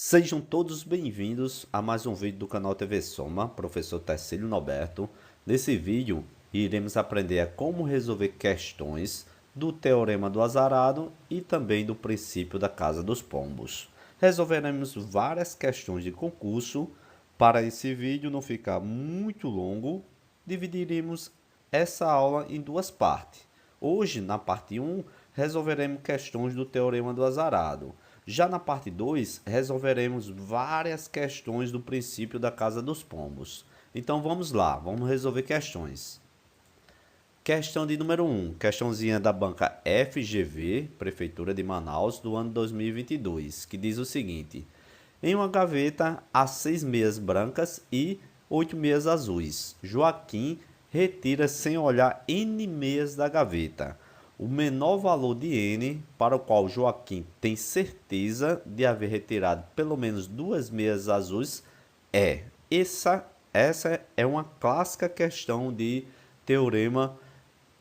Sejam todos bem-vindos a mais um vídeo do canal TV Soma, professor Tercílio Norberto. Nesse vídeo, iremos aprender a como resolver questões do Teorema do Azarado e também do princípio da Casa dos Pombos. Resolveremos várias questões de concurso. Para esse vídeo não ficar muito longo, dividiremos essa aula em duas partes. Hoje, na parte 1, resolveremos questões do Teorema do Azarado. Já na parte 2, resolveremos várias questões do princípio da Casa dos Pombos. Então vamos lá, vamos resolver questões. Questão de número 1, questãozinha da banca FGV, Prefeitura de Manaus, do ano 2022, que diz o seguinte: em uma gaveta há 6 meias brancas e 8 meias azuis. Joaquim retira sem olhar N meias da gaveta. O menor valor de N para o qual Joaquim tem certeza de haver retirado pelo menos 2 meias azuis é. Essa é uma clássica questão de teorema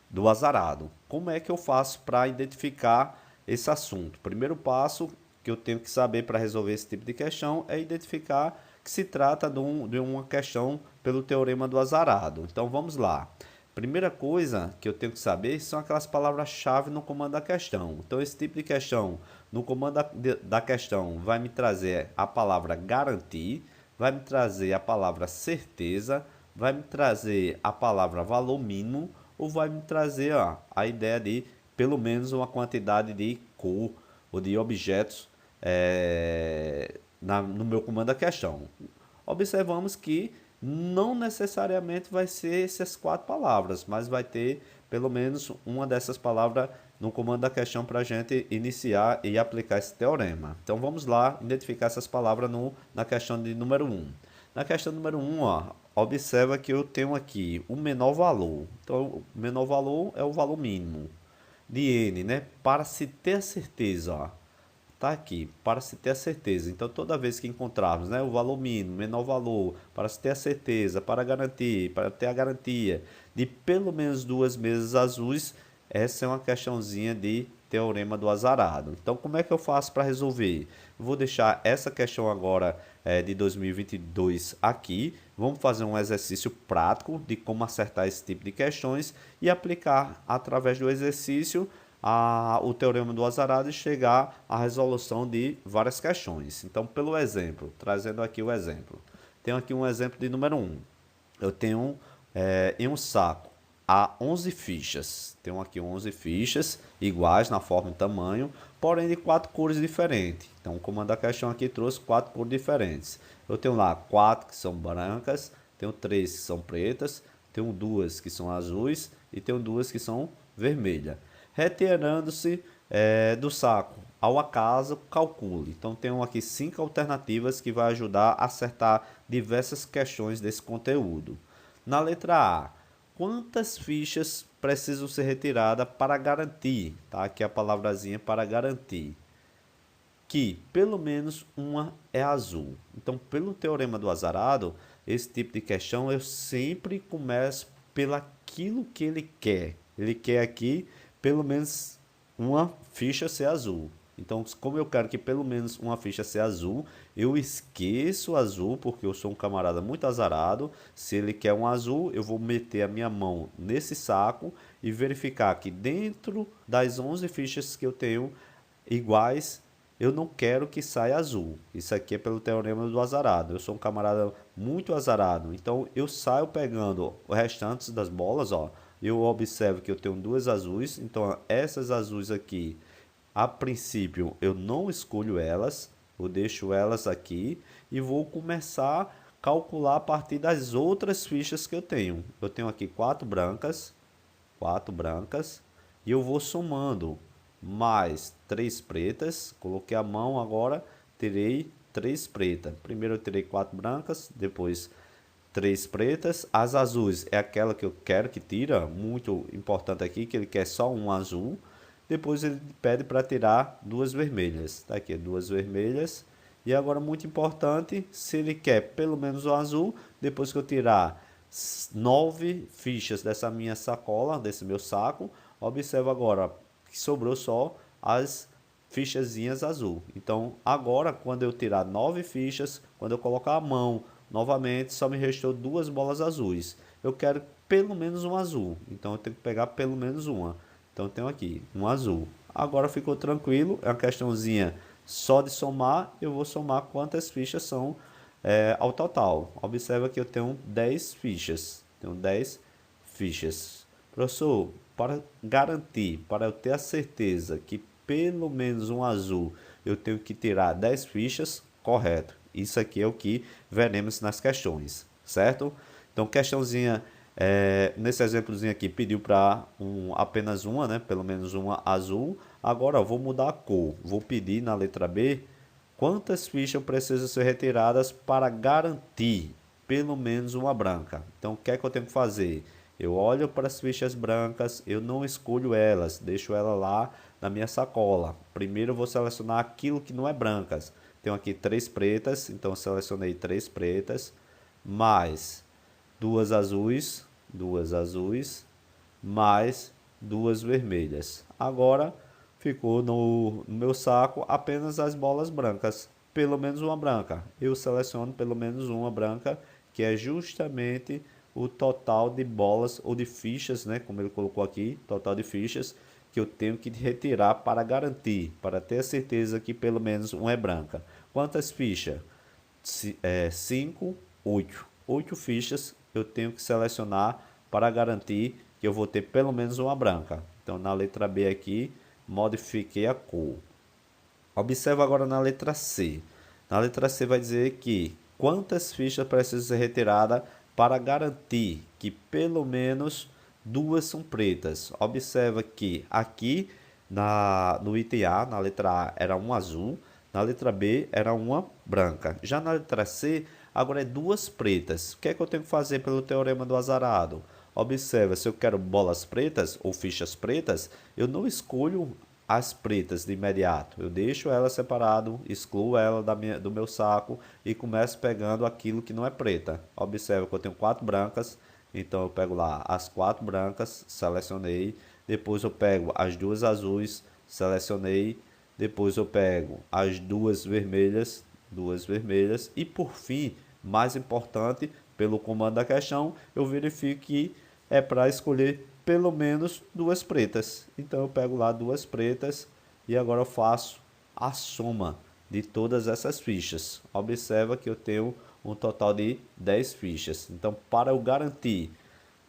do azarado. Como é que eu faço para identificar esse assunto? Primeiro passo que eu tenho que saber para resolver esse tipo de questão é identificar que se trata de uma questão pelo teorema do azarado. Então vamos lá. Primeira coisa que eu tenho que saber são aquelas palavras-chave no comando da questão. Então esse tipo de questão, no comando da questão, vai me trazer a palavra garantir, vai me trazer a palavra certeza, vai me trazer a palavra valor mínimo, ou vai me trazer a ideia de pelo menos uma quantidade de cor ou de objetos no meu comando da questão. Observamos que não necessariamente vai ser essas 4 palavras, mas vai ter pelo menos uma dessas palavras no comando da questão para a gente iniciar e aplicar esse teorema. Então vamos lá identificar essas palavras na questão de número 1. Na questão número 1, observa que eu tenho aqui o menor valor. Então o menor valor é o valor mínimo de N, né? Para se ter certeza, tá aqui, para se ter a certeza. Então toda vez que encontrarmos, né, o valor mínimo, menor valor, para se ter a certeza, para garantir, para ter a garantia de pelo menos 2 meias azuis, essa é uma questãozinha de teorema do azarado. Então como é que eu faço para resolver? Eu vou deixar essa questão agora de 2022 aqui. Vamos fazer um exercício prático de como acertar esse tipo de questões e aplicar através do exercício o teorema do azarado e chegar à resolução de várias questões. Então, pelo exemplo, trazendo aqui o exemplo. Tenho aqui um exemplo de número 1. Eu tenho em um saco há 11 fichas. Tenho aqui 11 fichas iguais na forma e tamanho, porém de 4 cores diferentes. Então, o comando da questão aqui trouxe 4 cores diferentes. Eu tenho lá 4 que são brancas, tenho 3 que são pretas, tenho 2 que são azuis e tenho 2 que são vermelhas. Retirando-se do saco ao acaso, calcule. Então, tenho aqui 5 alternativas que vai ajudar a acertar diversas questões desse conteúdo. Na letra A, quantas fichas precisam ser retiradas para garantir? Tá? Aqui a palavrazinha para garantir. Que pelo menos uma é azul. Então, pelo teorema do azarado, esse tipo de questão eu sempre começo pelaquilo que ele quer. Ele quer aqui pelo menos uma ficha ser azul. Então, como eu quero que pelo menos uma ficha seja azul, eu esqueço o azul, porque eu sou um camarada muito azarado. Se ele quer um azul, eu vou meter a minha mão nesse saco e verificar que dentro das 11 fichas que eu tenho iguais, eu não quero que saia azul. Isso aqui é pelo teorema do azarado. Eu sou um camarada muito azarado. Então, eu saio pegando o restante das bolas, ó. Eu observo que eu tenho 2 azuis. Então, essas azuis aqui, a princípio, eu não escolho elas. Eu deixo elas aqui e vou começar a calcular a partir das outras fichas que eu tenho. Eu tenho aqui 4 brancas. 4 brancas. E eu vou somando mais 3 pretas, coloquei a mão agora, tirei 3 pretas. Primeiro eu tirei 4 brancas, depois 3 pretas. As azuis é aquela que eu quero que tira, muito importante aqui, que ele quer só um azul. Depois ele pede para tirar 2 vermelhas, tá aqui, 2 vermelhas. E agora muito importante, se ele quer pelo menos o azul, depois que eu tirar 9 fichas dessa minha sacola, desse meu saco, observa agora que sobrou só as fichazinhas azul. Então, agora, quando eu tirar 9 fichas, quando eu colocar a mão novamente, só me restou 2 bolas azuis. Eu quero pelo menos um azul, então eu tenho que pegar pelo menos uma. Então, eu tenho aqui um azul. Agora ficou tranquilo, é uma questãozinha só de somar. Eu vou somar quantas fichas são ao total. Observa que eu tenho 10 fichas. Tenho 10 fichas. Professor, para garantir, para eu ter a certeza que pelo menos um azul eu tenho que tirar 10 fichas, correto. Isso aqui é o que veremos nas questões, certo? Então, questãozinha, nesse exemplozinho aqui, pediu para apenas uma, né? Pelo menos uma azul. Agora, eu vou mudar a cor. Vou pedir na letra B quantas fichas precisam ser retiradas para garantir pelo menos uma branca. Então, o que é que eu tenho que fazer? Eu olho para as fichas brancas, eu não escolho elas, deixo ela lá na minha sacola. Primeiro eu vou selecionar aquilo que não é brancas. Tenho aqui 3 pretas, então selecionei 3 pretas, mais 2 azuis, mais 2 vermelhas. Agora ficou no meu saco apenas as bolas brancas, pelo menos uma branca. Eu seleciono pelo menos uma branca, que é justamente o total de bolas ou de fichas, né, como ele colocou aqui, total de fichas que eu tenho que retirar para garantir, para ter a certeza que pelo menos uma é branca. Quantas fichas? 5, 8. 8 fichas eu tenho que selecionar para garantir que eu vou ter pelo menos uma branca. Então, na letra B aqui, modifiquei a cor. Observa agora na letra C. Na letra C vai dizer que quantas fichas precisam ser retiradas para garantir que pelo menos 2 são pretas. Observa que aqui no item A, na letra A, era um azul, na letra B era uma branca. Já na letra C, agora é 2 pretas. O que é que eu tenho que fazer pelo teorema do azarado? Observa, se eu quero bolas pretas ou fichas pretas, eu não escolho as pretas de imediato. Eu deixo ela separado, excluo ela do meu saco e começo pegando aquilo que não é preta. Observa que eu tenho 4 brancas, então eu pego lá as 4 brancas, selecionei. Depois eu pego as 2 azuis, selecionei. Depois eu pego as 2 vermelhas, e por fim, mais importante, pelo comando da questão, eu verifico que é para escolher pelo menos 2 pretas. Então eu pego lá 2 pretas e agora eu faço a soma de todas essas fichas. Observa que eu tenho um total de 10 fichas. Então, para eu garantir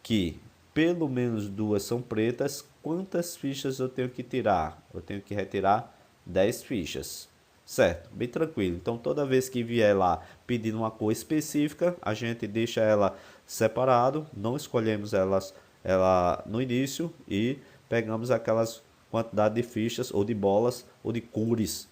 que pelo menos 2 são pretas, quantas fichas eu tenho que tirar? Eu tenho que retirar 10 fichas. Certo? Bem tranquilo. Então, toda vez que vier lá pedindo uma cor específica, a gente deixa ela separado, não escolhemos ela no início e pegamos aquelas quantidade de fichas ou de bolas ou de cores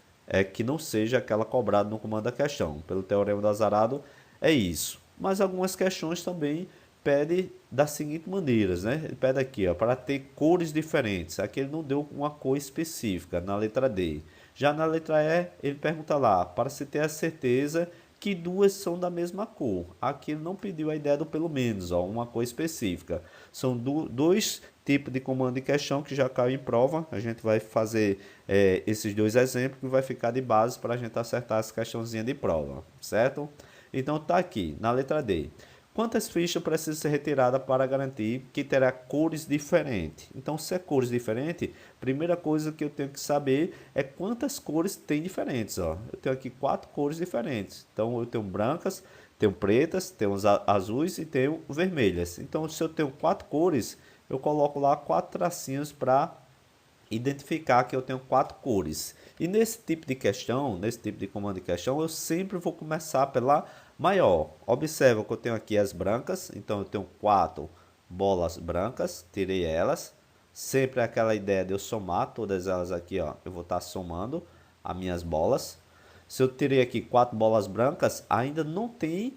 que não seja aquela cobrada no comando da questão. Pelo teorema do azarado é isso. Mas algumas questões também pede da seguinte maneira, né? Ele pede aqui, ó, para ter cores diferentes. Aqui ele não deu uma cor específica na letra D. Já na letra E, ele pergunta lá, para se ter a certeza que 2 são da mesma cor. Aqui ele não pediu a ideia do pelo menos, ó, uma cor específica. São 2 tipos de comando de questão que já caiu em prova. A gente vai fazer esses 2 exemplos que vai ficar de base para a gente acertar essa questãozinha de prova, certo? Então tá aqui, na letra D. Quantas fichas precisam ser retiradas para garantir que terá cores diferentes? Então, se é cores diferentes, primeira coisa que eu tenho que saber é quantas cores tem diferentes. Ó. Eu tenho aqui 4 cores diferentes. Então, eu tenho brancas, tenho pretas, tenho azuis e tenho vermelhas. Então, se eu tenho 4 cores, eu coloco lá 4 tracinhos para identificar que eu tenho 4 cores. E nesse tipo de questão, nesse tipo de comando de questão, eu sempre vou começar pela maior. Observa que eu tenho aqui as brancas, então eu tenho 4 bolas brancas, tirei elas. Sempre aquela ideia de eu somar todas elas aqui, ó, eu vou estar somando as minhas bolas. Se eu tirei aqui 4 bolas brancas, ainda não tem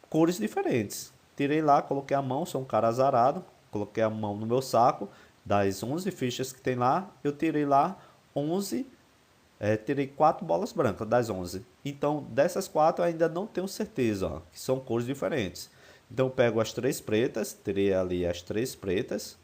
cores diferentes. Tirei lá, coloquei a mão, sou um cara azarado, coloquei a mão no meu saco. Das 11 fichas que tem lá, eu tirei lá 11, tirei 4 bolas brancas das 11. Então, dessas 4 eu ainda não tenho certeza, ó, que são cores diferentes. Então, eu pego as 3 pretas, tirei ali as 3 pretas.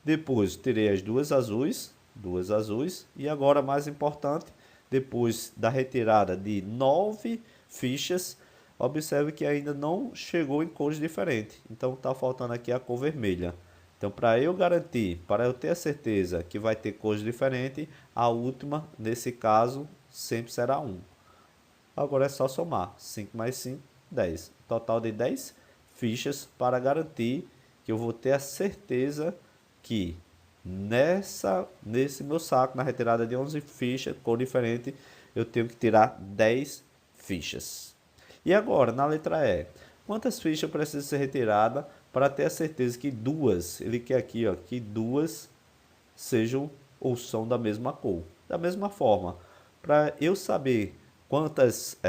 Depois, tirei as 2 azuis, duas azuis. E agora, mais importante, depois da retirada de 9 fichas, observe que ainda não chegou em cores diferentes. Então está faltando aqui a cor vermelha. Então, para eu garantir, para eu ter a certeza que vai ter cores diferentes, a última, nesse caso, sempre será 1. Agora é só somar. 5 mais 5, 10. Total de 10 fichas para garantir que eu vou ter a certeza que nesse meu saco, na retirada de 11 fichas, cor diferente, eu tenho que tirar 10 fichas. E agora, na letra E, quantas fichas precisam ser retiradas para ter a certeza que duas, ele quer aqui, ó, que duas sejam ou são da mesma cor. Da mesma forma, para eu saber quantas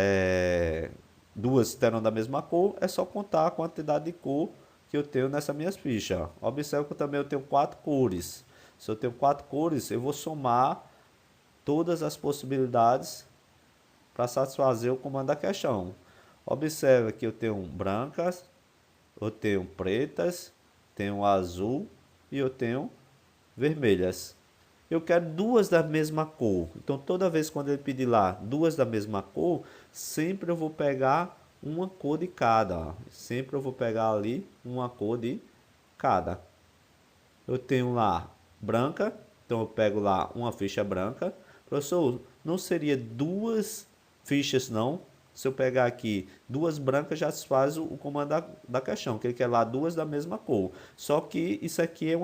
duas terão da mesma cor, é só contar a quantidade de cor que eu tenho nessas minhas fichas. Observe que também eu tenho 4 cores. Se eu tenho 4 cores, eu vou somar todas as possibilidades para satisfazer o comando da questão. Observe que eu tenho brancas, eu tenho pretas, tenho azul e eu tenho vermelhas. Eu quero duas da mesma cor. Então, toda vez quando ele pedir lá duas da mesma cor, sempre eu vou pegar uma cor de cada. Ó. Sempre eu vou pegar ali uma cor de cada. Eu tenho lá branca, então eu pego lá uma ficha branca. Professor, não seria duas fichas não? Se eu pegar aqui duas brancas, já se faz o comando da questão, que ele quer lá duas da mesma cor. Só que isso aqui é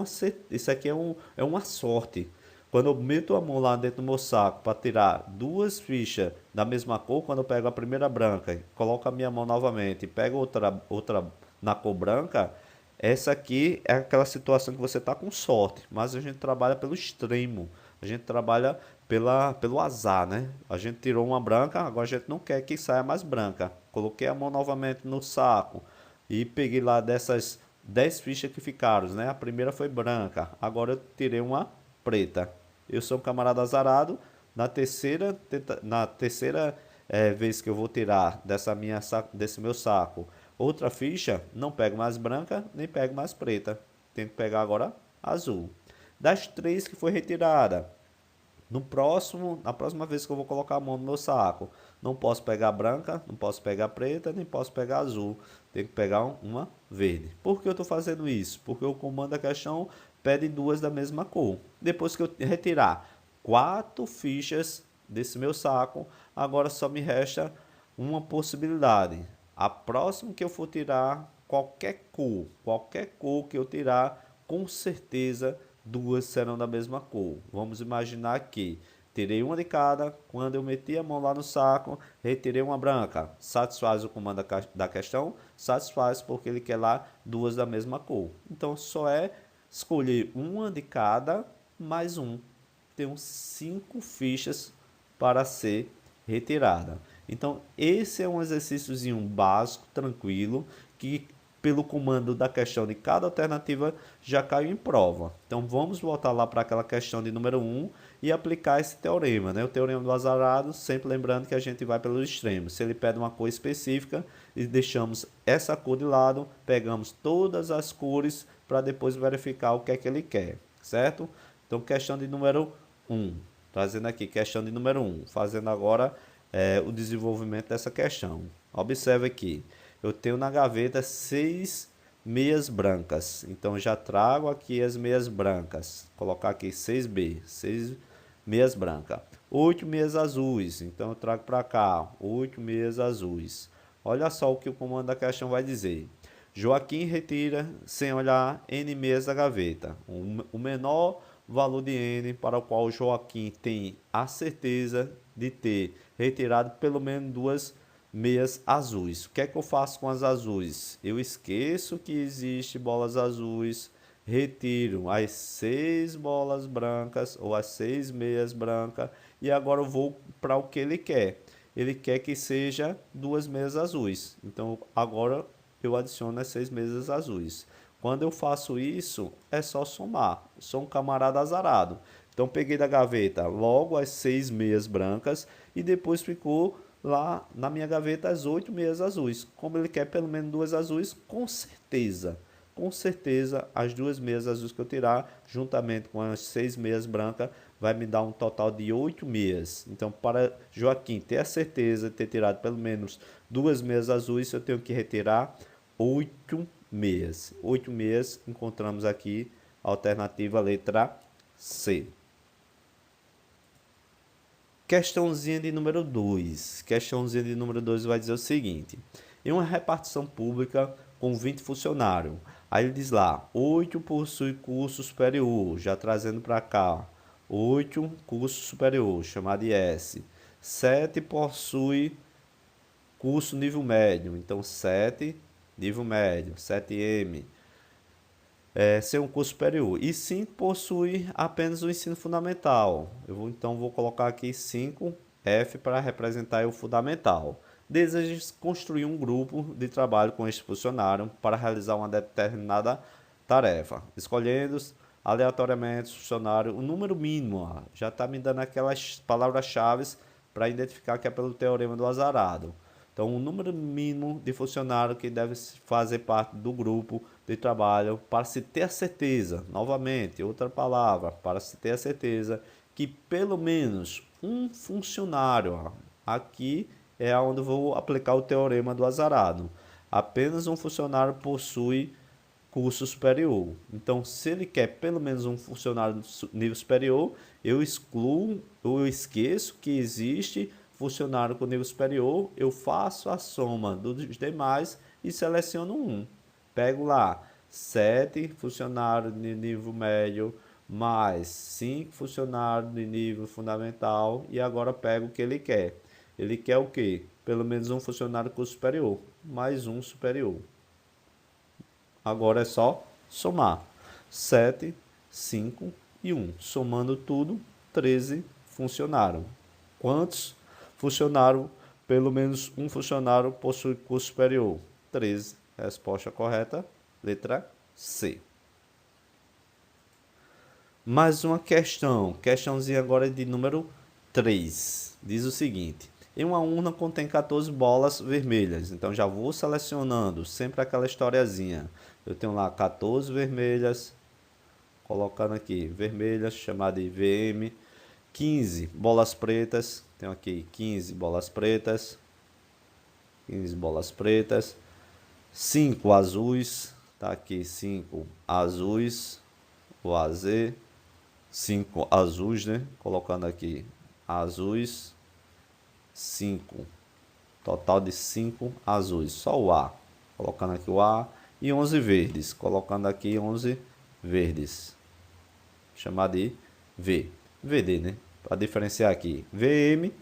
uma sorte. Quando eu meto a mão lá dentro do meu saco para tirar duas fichas da mesma cor, quando eu pego a primeira branca, coloco a minha mão novamente e pego outra na cor branca, essa aqui é aquela situação que você está com sorte, mas a gente trabalha pelo extremo, a gente trabalha pelo azar, né? A gente tirou uma branca, agora a gente não quer que saia mais branca. Coloquei a mão novamente no saco e peguei lá dessas 10 fichas que ficaram, né? A primeira foi branca, agora eu tirei uma preta. Eu sou um camarada azarado, na terceira vez que eu vou tirar desse meu saco outra ficha, não pego mais branca, nem pego mais preta. Tenho que pegar agora azul. Das 3 que foi retirada, na próxima vez que eu vou colocar a mão no meu saco, não posso pegar branca, não posso pegar preta, nem posso pegar azul. Tenho que pegar uma verde. Por que eu estou fazendo isso? Porque o comando da questão pede duas da mesma cor. Depois que eu retirar 4 fichas desse meu saco, agora só me resta uma possibilidade. A próxima que eu for tirar, qualquer cor que eu tirar, com certeza duas serão da mesma cor. Vamos imaginar que tirei uma de cada, quando eu meti a mão lá no saco, retirei uma branca. Satisfaz o comando da questão? Satisfaz, porque ele quer lá duas da mesma cor. Então só é escolher uma de cada, mais um. Tenho 5 fichas para ser retirada. Então esse é um exercíciozinho básico, tranquilo, que pelo comando da questão de cada alternativa já caiu em prova. Então vamos voltar lá para aquela questão de número 1 e aplicar esse teorema, né? O teorema do azarado, sempre lembrando que a gente vai pelo extremo. Se ele pede uma cor específica e deixamos essa cor de lado, pegamos todas as cores para depois verificar o que é que ele quer, certo? Então questão de número 1, trazendo aqui questão de número 1, fazendo agora o desenvolvimento dessa questão. Observe aqui. Eu tenho na gaveta 6 meias brancas. Então já trago aqui as meias brancas. Colocar aqui 6B, 6 meias brancas. 8 meias azuis. Então eu trago para cá 8 meias azuis. Olha só o que o comando da questão vai dizer. Joaquim retira, sem olhar, N meias da gaveta. O menor valor de N para o qual Joaquim tem a certeza de ter retirado pelo menos duas meias azuis. O que é que eu faço com as azuis? Eu esqueço que existe bolas azuis, retiro as 6 bolas brancas ou as 6 meias brancas e agora eu vou para o que ele quer. Ele quer que seja duas meias azuis. Então agora eu adiciono as 6 meias azuis. Quando eu faço isso, é só somar. Sou um camarada azarado. Então peguei da gaveta logo as 6 meias brancas e depois ficou lá na minha gaveta as 8 meias azuis. Como ele quer pelo menos duas azuis, com certeza as duas meias azuis que eu tirar, juntamente com as 6 meias brancas, vai me dar um total de 8 meias. Então, para Joaquim ter a certeza de ter tirado pelo menos 2 meias azuis, eu tenho que retirar 8 meias. 8 meias, encontramos aqui a alternativa letra C. Questãozinha de número 2. Questãozinha de número 2 vai dizer o seguinte. Em uma repartição pública com 20 funcionários, aí ele diz lá, 8 possui curso superior, já trazendo para cá, 8 curso superior, chamado de S. 7 possui curso nível médio, então 7 nível médio, 7M, ser um curso superior. E 5 possui apenas o ensino fundamental. Então vou colocar aqui 5F para representar o fundamental. Deseja construir um grupo de trabalho com este funcionário para realizar uma determinada tarefa, escolhendo aleatoriamente o funcionário, o número mínimo, ó, já está me dando aquelas palavras-chave para identificar que é pelo teorema do azarado. Então, o número mínimo de funcionários que deve fazer parte do grupo de trabalho para se ter a certeza, novamente, outra palavra, para se ter a certeza que pelo menos um funcionário, ó, aqui é onde eu vou aplicar o teorema do azarado. Apenas um funcionário possui curso superior. Então, se ele quer pelo menos um funcionário nível superior, eu excluo, eu esqueço que existe funcionário com nível superior, eu faço a soma dos demais e seleciono um. Pego lá 7 funcionários de nível médio mais 5 funcionários de nível fundamental e agora pego o que ele quer. Ele quer o quê? Pelo menos um funcionário com superior, mais um superior. Agora é só somar 7, 5 e 1. Somando tudo, 13 funcionários. Quantos funcionários? Pelo menos um funcionário possui curso superior. 13. Resposta correta, letra C. Mais uma questão. Questãozinha agora de número 3. Diz o seguinte. Em uma urna contém 14 bolas vermelhas. Então já vou selecionando sempre aquela historiazinha. Eu tenho lá 14 vermelhas. Colocando aqui vermelhas, chamada de VM. 15 bolas pretas. Tenho aqui 15 bolas pretas. 15 bolas pretas. 5 azuis. Tá aqui 5 azuis. O AZ. 5 azuis, né? Colocando aqui azuis. 5. Total de 5 azuis. Só o A. Colocando aqui o A. E 11 verdes. Colocando aqui 11 verdes. Chamar de V. VD, né? Para diferenciar aqui. VM,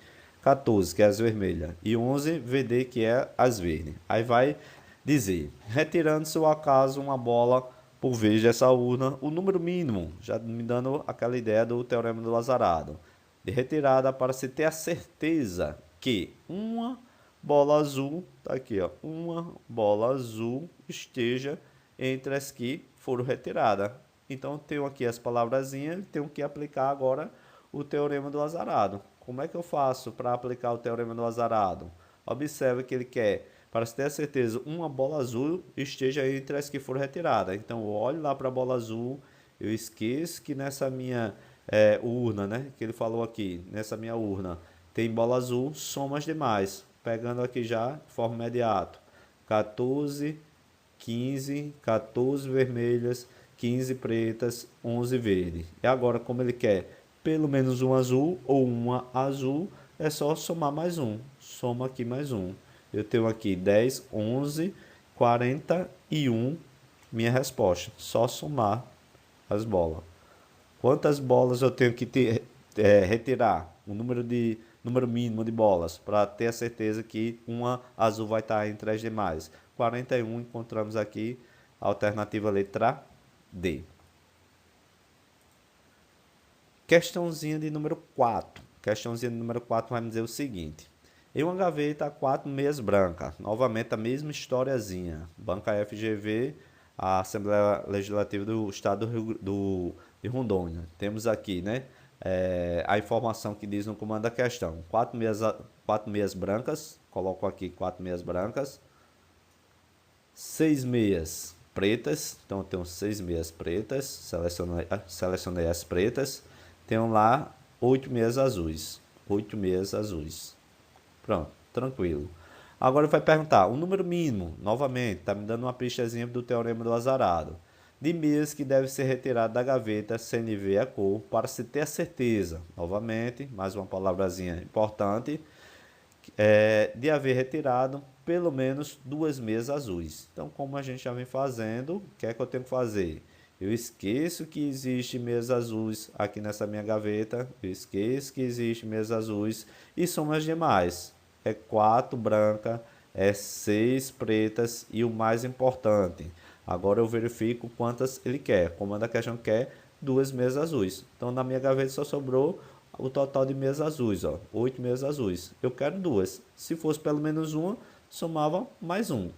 14, que é as vermelhas. E 11, VD, que é as verdes. Aí vai dizer, retirando-se ao acaso uma bola por vez dessa urna, o número mínimo, já me dando aquela ideia do teorema do azarado, de retirada para se ter a certeza que uma bola azul, tá aqui, ó, uma bola azul esteja entre as que foram retiradas. Então, tenho aqui as palavrazinhas, tenho que aplicar agora o teorema do azarado. Como é que eu faço para aplicar o teorema do azarado? Observe que ele quer, para se ter a certeza, uma bola azul esteja entre as que foram retiradas. Então, eu olho lá para a bola azul, eu esqueço que nessa minha urna, né, que ele falou aqui, nessa minha urna, tem bola azul, soma as demais. Pegando aqui já, de forma imediata, 14, 15, 14 vermelhas, 15 pretas, 11 verde. E agora, como ele quer pelo menos um azul ou uma azul, é só somar mais um. Soma aqui mais um. Eu tenho aqui 10, 11, 41, minha resposta. Só somar as bolas. Quantas bolas eu tenho que retirar? O número mínimo de bolas para ter a certeza que uma azul vai estar entre as demais. 41, encontramos aqui a alternativa letra D. Questãozinha de número 4. Questãozinha de número 4 vai me dizer o seguinte. Em uma gaveta há 4 meias brancas. Novamente a mesma historiazinha. Banca FGV, a Assembleia Legislativa do Estado de Rondônia. Temos aqui, né, a informação que diz no comando da questão. 4 meias brancas. Coloco aqui 4 meias brancas. 6 meias pretas. Então eu tenho 6 meias pretas. Selecionei as pretas. tenho lá 8 meias azuis. 8 meias azuis. Pronto, tranquilo. Agora vai perguntar, o número mínimo, novamente, está me dando uma pistazinha do teorema do azarado. De meias que deve ser retirado da gaveta sem lhe ver a cor, para se ter a certeza, novamente, mais uma palavrazinha importante, de haver retirado pelo menos 2 meias azuis. Então, como a gente já vem fazendo, o que é que eu tenho que fazer? Eu esqueço que existe meias azuis aqui nessa minha gaveta, eu esqueço que existe meias azuis e somo as demais. É 4 branca, é 6 pretas e o mais importante. Agora eu verifico quantas ele quer. Comando a questão quer 2 meias azuis. Então na minha gaveta só sobrou o total de meias azuis, ó, 8 meias azuis. Eu quero 2. Se fosse pelo menos uma, somava mais 1.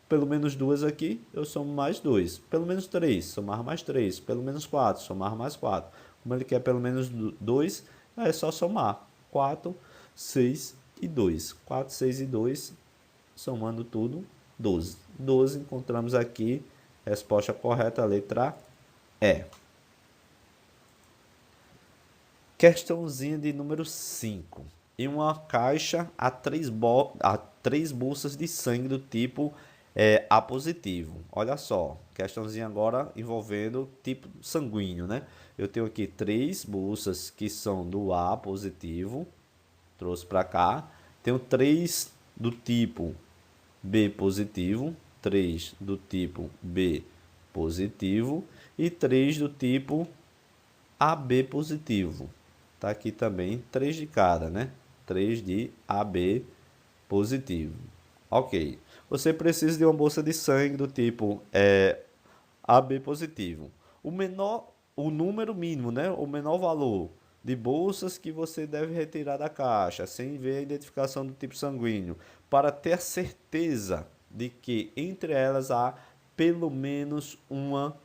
Pelo menos 2 aqui, eu somo mais 2. Pelo menos 3, somar mais 3. Pelo menos 4, somar mais 4. Como ele quer pelo menos 2, é só somar 4, 6 e 2. 4, 6 e 2, somando tudo, 12. 12 encontramos aqui, resposta correta, a letra E. Questãozinha de número 5. Em uma caixa há 3 bolsas de sangue do tipo A positivo. Olha só, questãozinha agora envolvendo tipo sanguíneo, né? Eu tenho aqui 3 bolsas que são do A positivo, trouxe para cá. Tenho 3 do tipo B positivo, 3 do tipo B positivo e 3 do tipo AB positivo. Tá aqui também 3 de cada, né? 3 de AB positivo. Ok. Você precisa de uma bolsa de sangue do tipo AB positivo. O número mínimo, né? O menor valor de bolsas que você deve retirar da caixa, sem ver a identificação do tipo sanguíneo, para ter certeza de que entre elas há pelo menos uma,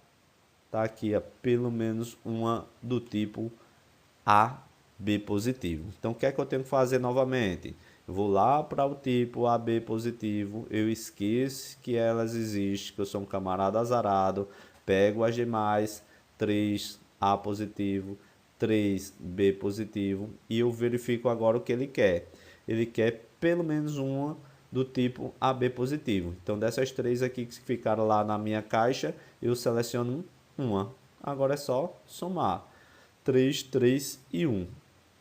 tá aqui, pelo menos uma do tipo AB positivo. Então, o que é que eu tenho que fazer novamente? Eu vou lá para o tipo AB positivo, eu esqueço que elas existem, que eu sou um camarada azarado, pego as demais, 3 A positivo, 3 B positivo, e eu verifico agora o que ele quer. Ele quer pelo menos uma do tipo AB positivo. Então, dessas 3 aqui que ficaram lá na minha caixa, eu seleciono uma. Agora é só somar. 3, 3 e 1.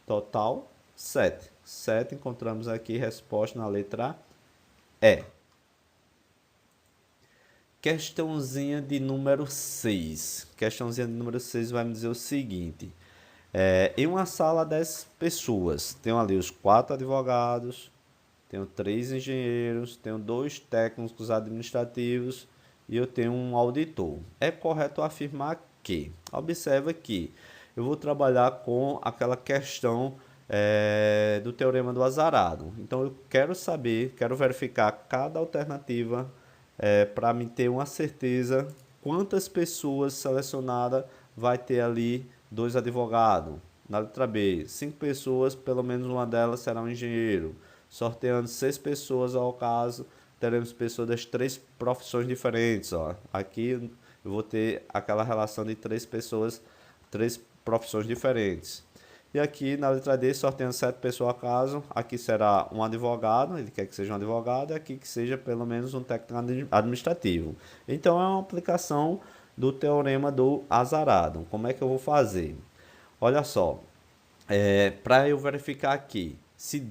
Total, 7. 7, encontramos aqui resposta na letra E. Questãozinha de número 6. Questãozinha de número 6 vai me dizer o seguinte. Em uma sala 10 pessoas, tenho ali os 4 advogados, tenho 3 engenheiros, tenho 2 técnicos administrativos e eu tenho um auditor. É correto afirmar que, observa que eu vou trabalhar com aquela questão do teorema do azarado. Então eu quero saber, quero verificar cada alternativa para me ter uma certeza quantas pessoas selecionadas vai ter ali 2 advogados. Na letra B, 5 pessoas, pelo menos uma delas será um engenheiro. Sorteando 6 pessoas ao caso, teremos pessoas das 3 profissões diferentes. Ó. Aqui eu vou ter aquela relação de 3 pessoas, 3 profissões diferentes. E aqui na letra D, sorteando 7 pessoas ao caso, aqui será um advogado, ele quer que seja um advogado, e aqui que seja pelo menos um técnico administrativo. Então é uma aplicação do teorema do azarado. Como é que eu vou fazer? Olha só, para eu verificar aqui, se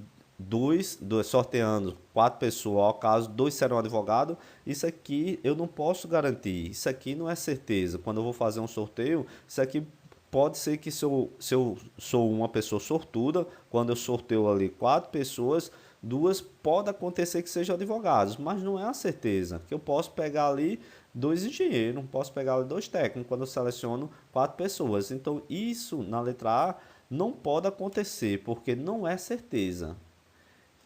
sorteando 4 pessoas, ao caso, 2 serão advogados, isso aqui eu não posso garantir, isso aqui não é certeza. Quando eu vou fazer um sorteio, isso aqui pode ser que se eu sou uma pessoa sortuda, quando eu sorteio ali 4 pessoas, 2 pode acontecer que sejam advogados, mas não é a certeza, que eu posso pegar ali 2 engenheiros, não posso pegar ali 2 técnicos quando eu seleciono 4 pessoas. Então isso na letra A não pode acontecer, porque não é certeza.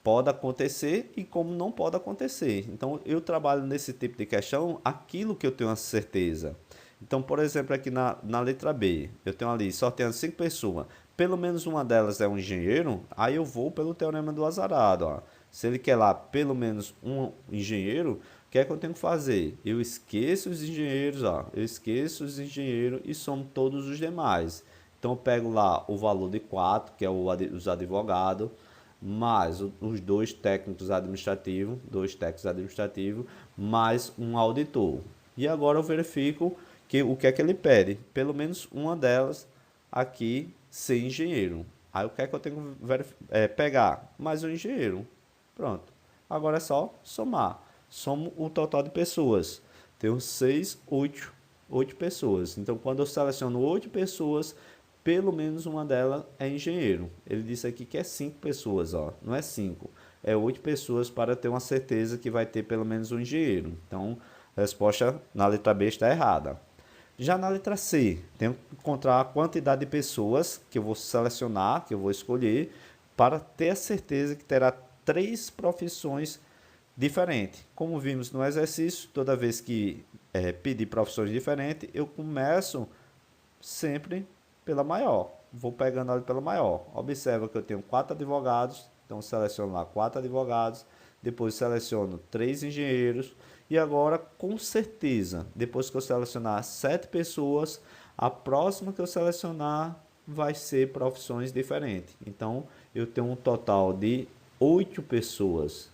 Pode acontecer e como não pode acontecer. Então eu trabalho nesse tipo de questão aquilo que eu tenho a certeza. Então, por exemplo, aqui na letra B, eu tenho ali sorteando 5 pessoas, pelo menos uma delas é um engenheiro, aí eu vou pelo teorema do azarado. Ó. Se ele quer lá pelo menos um engenheiro, o que é que eu tenho que fazer? Eu esqueço os engenheiros, ó. Eu esqueço os engenheiros e somo todos os demais. Então eu pego lá o valor de 4, que é os advogados, mais os dois técnicos administrativos, mais um auditor. E agora eu verifico que o que é que ele pede. Pelo menos uma delas aqui ser engenheiro. Aí o que é que eu tenho que pegar? Mais um engenheiro. Pronto. Agora é só somar. Somo o total de pessoas. Tenho 6, 8 pessoas. Então, quando eu seleciono 8 pessoas, pelo menos uma delas é engenheiro. Ele disse aqui que é 5 pessoas, ó. Não é 5, é 8 pessoas para ter uma certeza que vai ter pelo menos um engenheiro. Então, a resposta na letra B está errada. Já na letra C, tenho que encontrar a quantidade de pessoas que eu vou selecionar, que eu vou escolher, para ter a certeza que terá 3 profissões diferentes. Como vimos no exercício, toda vez que pedir profissões diferentes, eu começo sempre pela maior. Vou pegando ali pela maior. Observa que eu tenho 4 advogados, então seleciono lá 4 advogados, depois seleciono 3 engenheiros e agora, com certeza, depois que eu selecionar 7 pessoas, a próxima que eu selecionar vai ser profissões diferentes. Então, eu tenho um total de 8 pessoas.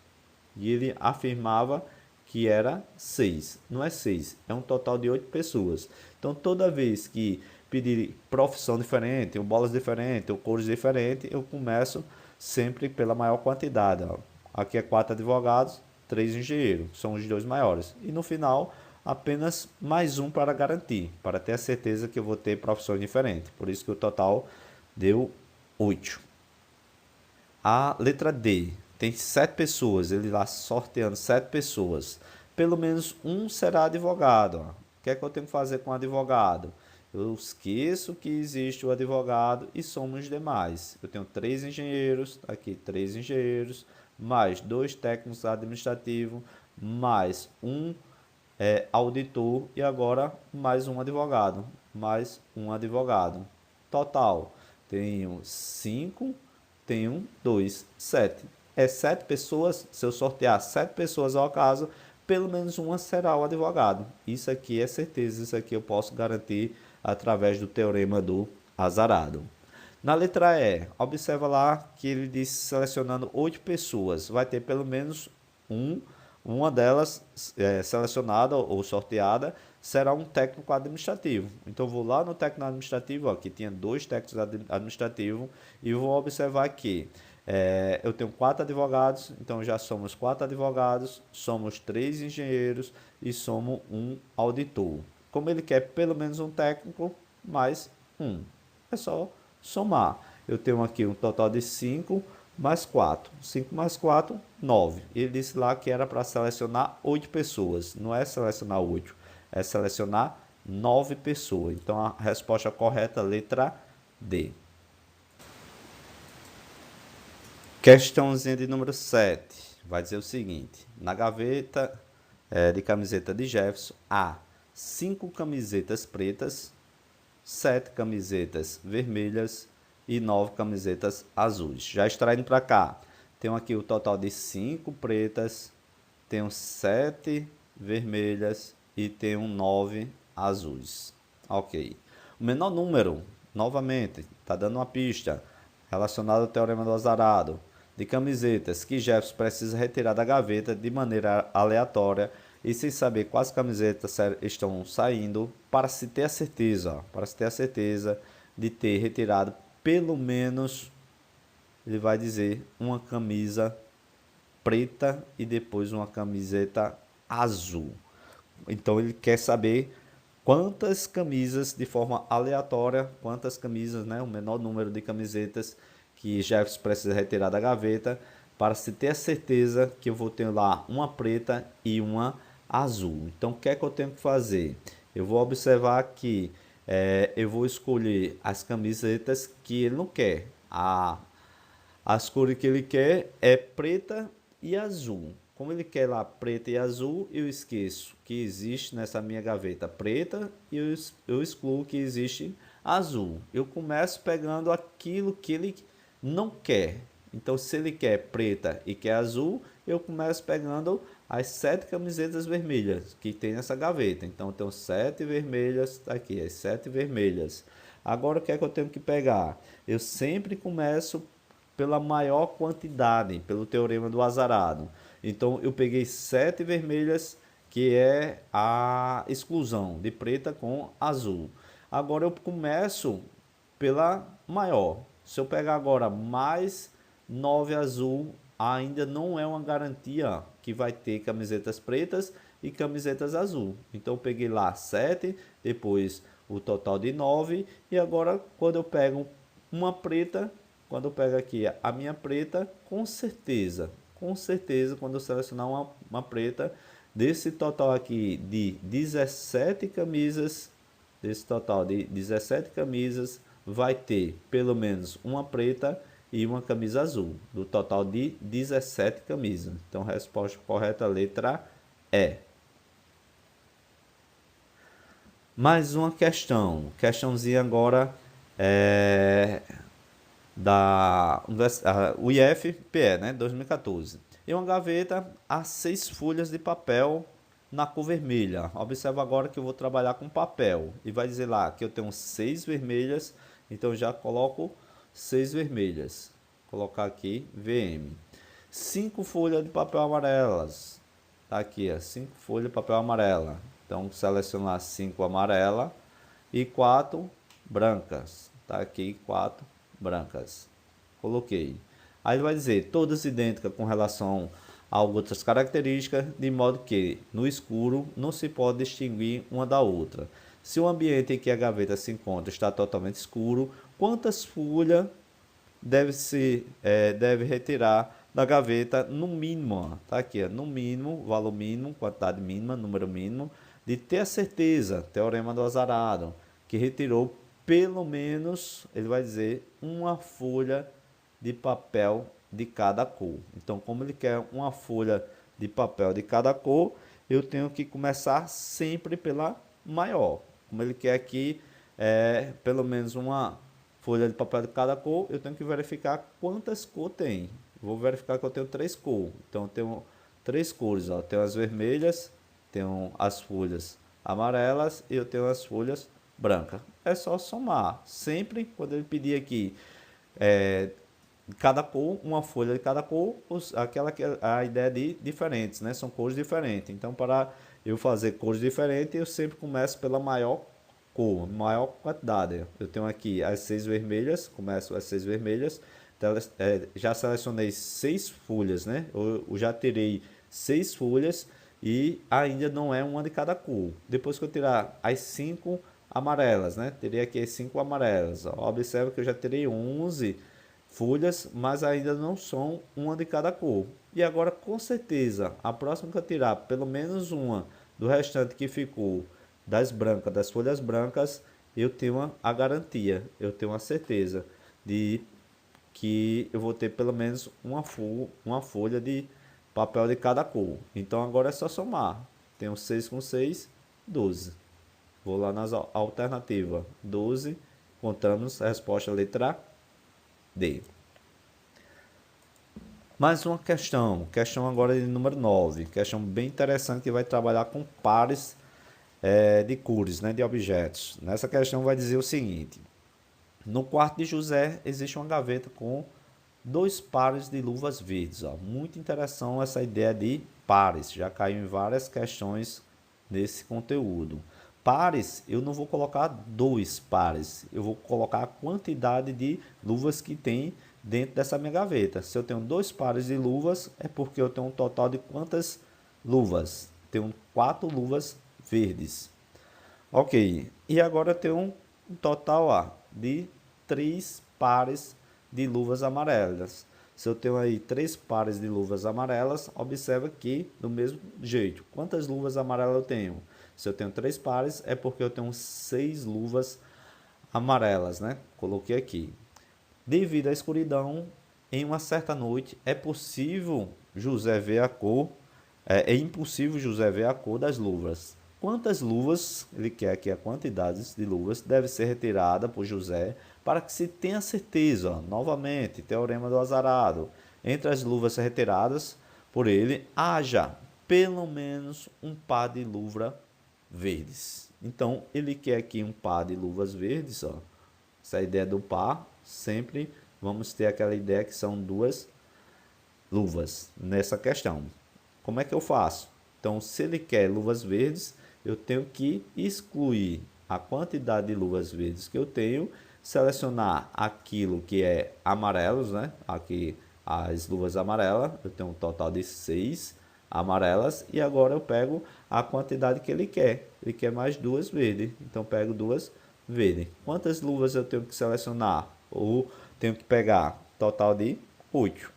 E ele afirmava que era 6. Não é 6, é um total de 8 pessoas. Então, toda vez que pedir profissão diferente, ou bolas diferentes, ou cores diferentes, eu começo sempre pela maior quantidade. Ó. Aqui é 4 advogados, 3 engenheiros, são os dois maiores. E no final, apenas mais um para garantir, para ter a certeza que eu vou ter profissões diferentes. Por isso que o total deu 8. A letra D tem 7 pessoas, ele lá sorteando 7 pessoas. Pelo menos um será advogado. Ó. O que é que eu tenho que fazer com o advogado? Eu esqueço que existe o advogado e somos os demais. Eu tenho 3 engenheiros, aqui 3 engenheiros, mais 2 técnicos administrativos, mais um auditor e agora mais um advogado, mais um advogado. Total, tenho 5, tenho 2, 7. É 7 pessoas, se eu sortear 7 pessoas ao acaso, pelo menos uma será o advogado. Isso aqui é certeza, isso aqui eu posso garantir através do teorema do azarado. Na letra E, observa lá que ele diz selecionando 8 pessoas, vai ter pelo menos uma delas selecionada ou sorteada será um técnico administrativo. Então eu vou lá no técnico administrativo, ó, que tinha 2 técnicos administrativos, e vou observar que eu tenho 4 advogados, então já somos 4 advogados, somos 3 engenheiros e somos um auditor. Como ele quer pelo menos um técnico, mais um. É só somar. Eu tenho aqui um total de 5 mais 4. 5 mais 4, 9. Ele disse lá que era para selecionar 8 pessoas. Não é selecionar 8, é selecionar 9 pessoas. Então a resposta correta, letra D. Questãozinha de número 7. Vai dizer o seguinte. Na gaveta de camiseta de Jefferson, há 5 camisetas pretas, 7 camisetas vermelhas e 9 camisetas azuis. Já extraindo para cá, tenho aqui o total de 5 pretas, tenho 7 vermelhas e tenho 9 azuis. Ok. O menor número, novamente, está dando uma pista relacionada ao teorema do azarado, de camisetas que Jefferson precisa retirar da gaveta de maneira aleatória e sem saber quais camisetas estão saindo, para se ter a certeza, ó, para se ter a certeza de ter retirado pelo menos, ele vai dizer, uma camisa preta e depois uma camiseta azul. Então ele quer saber quantas camisas de forma aleatória, quantas camisas, né, o menor número de camisetas que Jefferson precisa retirar da gaveta, para se ter a certeza que eu vou ter lá uma preta e uma azul. Então, o que é que eu tenho que fazer? Eu vou observar que eu vou escolher as camisetas que ele não quer. As cores que ele quer é preta e azul. Como ele quer lá preta e azul, eu esqueço que existe nessa minha gaveta preta e eu excluo que existe azul. Eu começo pegando aquilo que ele não quer. Então, se ele quer preta e quer azul, eu começo pegando as 7 camisetas vermelhas que tem nessa gaveta. Então, eu tenho 7 vermelhas, tá aqui, as 7 vermelhas. Agora o que é que eu tenho que pegar? Eu sempre começo pela maior quantidade, pelo teorema do azarado. Então eu peguei 7 vermelhas, que é a exclusão de preta com azul. Agora eu começo pela maior. Se eu pegar agora mais 9 azul, ainda não é uma garantia que vai ter camisetas pretas e camisetas azul. Então eu peguei lá 7, depois o total de 9, e agora quando eu pego uma preta, quando eu pego aqui a minha preta, com certeza, quando eu selecionar uma preta, desse total aqui de 17 camisas, desse total de 17 camisas, vai ter pelo menos uma preta e uma camisa azul, do total de 17 camisas. Então, a resposta correta, letra E. Mais uma questãozinha agora da UIF-PE, né, 2014. Em uma gaveta, há 6 folhas de papel na cor vermelha. Observa agora que eu vou trabalhar com papel. E vai dizer lá que eu tenho 6 vermelhas, então já coloco 6 vermelhas. Vou colocar aqui VM. 5 folhas de papel amarelas. Tá aqui, 5 folhas de papel amarela. Então, selecionar 5 amarela e 4 brancas. Tá aqui, 4 brancas. Coloquei. Aí ele vai dizer todas idênticas com relação a outras características, de modo que no escuro não se pode distinguir uma da outra. Se o ambiente em que a gaveta se encontra está totalmente escuro, quantas folhas deve retirar da gaveta no mínimo? Tá aqui, no mínimo, valor mínimo, quantidade mínima, número mínimo, de ter a certeza, teorema do azarado, que retirou pelo menos, ele vai dizer, uma folha de papel de cada cor. Então, como ele quer uma folha de papel de cada cor, eu tenho que começar sempre pela maior. Como ele quer aqui pelo menos uma folha de papel de cada cor, eu tenho que verificar quantas cores tem. Vou verificar que eu tenho 3 cores. Então, eu tenho 3 cores. Ó. Eu tenho as vermelhas, tenho as folhas amarelas e eu tenho as folhas brancas. É só somar. Sempre quando ele pedir aqui cada cor, uma folha de cada cor, aquela que a ideia de diferentes, né? São cores diferentes. Então, para eu fazer cores diferentes, eu sempre começo pela maior cor, maior quantidade. Eu tenho aqui as 6 vermelhas, começo as 6 vermelhas. Então, já selecionei 6 folhas, né? Eu já tirei 6 folhas e ainda não é uma de cada cor. Depois que eu tirar as 5 amarelas, né? Terei aqui as 5 amarelas. Observe que eu já tirei 11 folhas, mas ainda não são uma de cada cor. E agora, com certeza, a próxima que eu tirar pelo menos uma do restante que ficou das brancas, das folhas brancas, eu tenho a garantia, eu tenho a certeza de que eu vou ter pelo menos uma folha de papel de cada cor. Então agora é só somar. Tenho 6 com 6, 12. Vou lá nas alternativas. 12, contamos a resposta letra D. Mais uma questão agora de número 9, questão bem interessante que vai trabalhar com pares de cores, né, de objetos. Nessa questão vai dizer o seguinte: no quarto de José existe uma gaveta com 2 pares de luvas verdes. Ó. Muito interessante essa ideia de pares, já caiu em várias questões nesse conteúdo. Pares, eu não vou colocar 2 pares, eu vou colocar a quantidade de luvas que tem dentro dessa minha gaveta. Se eu tenho 2 pares de luvas, é porque eu tenho um total de quantas luvas? Tenho 4 luvas verdes. Ok, e agora eu tenho um total de 3 pares de luvas amarelas. Se eu tenho aí 3 pares de luvas amarelas, observa que do mesmo jeito, quantas luvas amarelas eu tenho? Se eu tenho 3 pares, é porque eu tenho 6 luvas amarelas, né? Coloquei aqui. Devido à escuridão, em uma certa noite, é impossível José ver a cor das luvas. Quantas luvas, ele quer aqui a quantidade de luvas, deve ser retirada por José para que se tenha certeza, ó, novamente, teorema do azarado, entre as luvas retiradas por ele, haja pelo menos um par de luvas verdes. Então, ele quer aqui um par de luvas verdes, ó, Essa ideia do par, sempre vamos ter aquela ideia que são duas luvas nessa questão. Como é que eu faço? Então, se ele quer luvas verdes, eu tenho que excluir a quantidade de luvas verdes que eu tenho, selecionar aquilo que é amarelos, né? Aqui as luvas amarelas, eu tenho um total de 6 amarelas e agora eu pego a quantidade que ele quer. Ele quer mais duas verdes, então pego duas verdes. Quantas luvas eu tenho que selecionar? Ou tenho que pegar? Total de 8.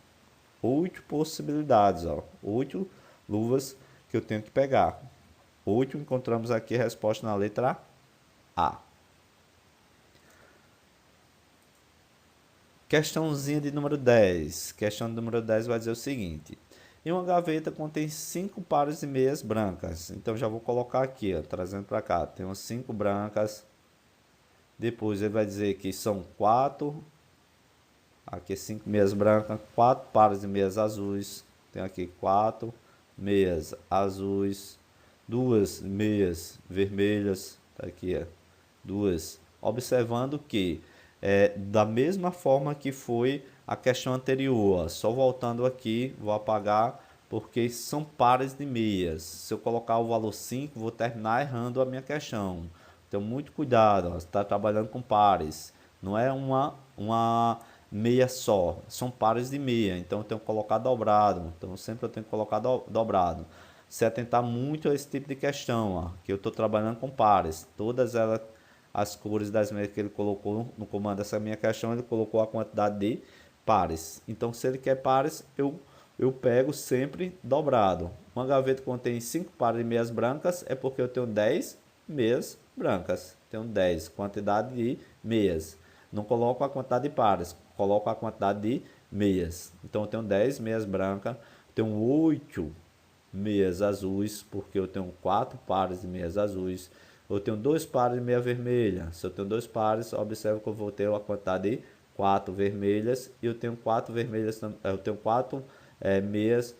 8 possibilidades, ó. 8 luvas que eu tenho que pegar. 8, encontramos aqui a resposta na letra A. Questãozinha de número 10. Questão de número 10 vai dizer o seguinte. Em uma gaveta contém 5 pares de meias brancas. Então já vou colocar aqui, ó, trazendo para cá. Tem umas 5 brancas. Depois ele vai dizer que são 4. Aqui 5 meias brancas, 4 pares de meias azuis. Tem aqui 4 meias azuis, 2 meias vermelhas. Tá aqui, ó, 2. Observando que da mesma forma que foi a questão anterior, ó, só voltando aqui, vou apagar porque são pares de meias. Se eu colocar o valor 5, vou terminar errando a minha questão. Então, muito cuidado, você está trabalhando com pares. Não é uma meia só, são pares de meia. Então, eu tenho que colocar dobrado. Então, sempre eu tenho que colocar dobrado. Se atentar muito a esse tipo de questão, ó, que eu estou trabalhando com pares. Todas elas, as cores das meias que ele colocou no comando dessa minha questão, ele colocou a quantidade de pares. Então, se ele quer pares, eu pego sempre dobrado. Uma gaveta contém 5 pares de meias brancas, é porque eu tenho 10 meias brancas. Tenho 10, quantidade de meias. Não coloco a quantidade de pares, coloco a quantidade de meias. Então, eu tenho 10 meias brancas, tenho 8 meias azuis, porque eu tenho 4 pares de meias azuis. Eu tenho 2 pares de meia vermelha. Se eu tenho 2 pares, observe que eu vou ter a quantidade de 4 vermelhas. E eu tenho 4 vermelhas, eu tenho 4 meias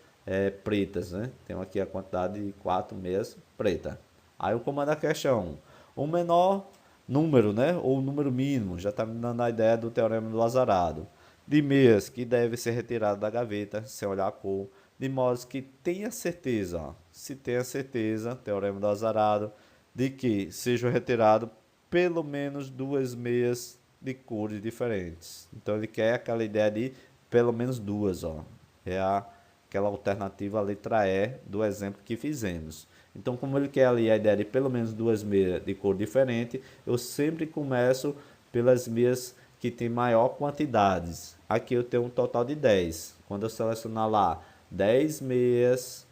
pretas, né? Tenho aqui a quantidade de 4 meias pretas. Aí eu comando a questão. O menor número, né? Ou o número mínimo, já está me dando a ideia do teorema do azarado. De meias que deve ser retirado da gaveta, sem olhar a cor. De modo que tenha certeza, ó, se tenha certeza, teorema do azarado, de que sejam retirados pelo menos 2 meias de cores diferentes. Então ele quer aquela ideia de pelo menos 2, ó. É aquela alternativa, a letra E do exemplo que fizemos. Então, como ele quer ali a ideia de pelo menos 2 meias de cor diferente, eu sempre começo pelas meias que tem maior quantidades. Aqui eu tenho um total de 10. Quando eu selecionar lá 10 meias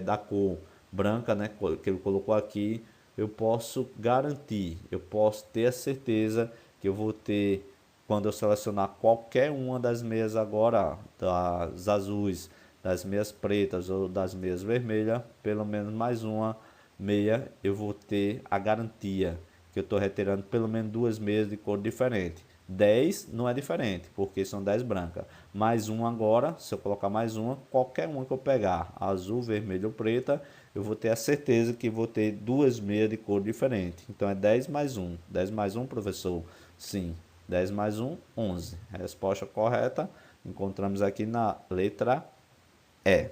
da cor branca, né, que ele colocou aqui, eu posso garantir, eu posso ter a certeza que eu vou ter, quando eu selecionar qualquer uma das meias agora, das azuis, das meias pretas ou das meias vermelhas, pelo menos mais uma meia, eu vou ter a garantia que eu estou retirando pelo menos 2 meias de cor diferente. 10 não é diferente, porque são 10 brancas. Mais uma agora, se eu colocar mais uma, qualquer uma que eu pegar, azul, vermelho ou preta, eu vou ter a certeza que vou ter 2 meias de cor diferente. Então é 10 mais 1. 10 mais 1, professor? Sim. 10 mais 1, 11. A resposta correta encontramos aqui na letra E.